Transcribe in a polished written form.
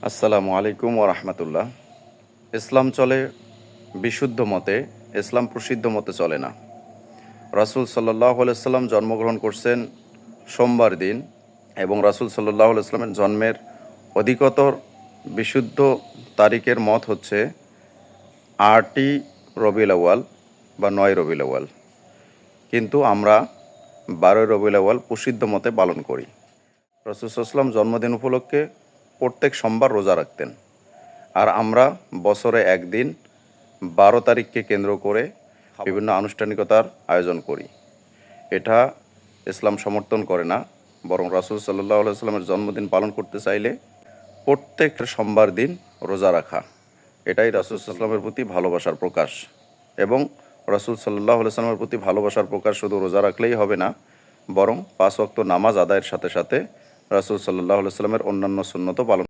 আসসালামু আলাইকুম ওরহমতুল্লাহ। ইসলাম চলে বিশুদ্ধ মতে, ইসলাম প্রসিদ্ধ মতে চলে না। রাসূল সাল্লাল্লাহু আলাইহি সাল্লাম জন্মগ্রহণ করছেন সোমবার দিন এবং রাসূল সাল্লাল্লাহু আলাইহি সাল্লামের জন্মের অধিকতর বিশুদ্ধ তারিখের মত হচ্ছে ৮ই রবিউল আউয়াল বা ৯ রবিউল আউয়াল, কিন্তু আমরা ১২ রবিউল আউয়াল প্রসিদ্ধ মতে পালন করি। রাসূল সাল্লাল্লাহু আলাইহি ওয়াসাল্লাম জন্মদিন উপলক্ষে প্রত্যেক সোমবার রোজা রাখতেন, আর আমরা বছরে একদিন ১২ তারিখকে কেন্দ্র করে বিভিন্ন আনুষ্ঠানিকতার আয়োজন করি। এটা ইসলাম সমর্থন করে না, বরং রাসূল সাল্লাল্লাহু আলাইহি ওয়াসাল্লামের জন্মদিন পালন করতে চাইলে প্রত্যেক সোমবার দিন রোজা রাখা, এটাই রাসূল সাল্লাল্লাহু আলাইহি ওয়াসাল্লামের প্রতি ভালোবাসার প্রকাশ। এবং রাসূল সাল্লাল্লাহু আলাইহি ওয়াসাল্লামের প্রতি ভালোবাসার প্রকাশ শুধু রোজা রাখলেই হবে না, বরং ৫ ওয়াক্ত নামাজ আদায়ের সাথে সাথে রাসূল সাল্লাল্লাহু আলাইহি ওয়াসাল্লামের অন্যান্য সুন্নতও পালন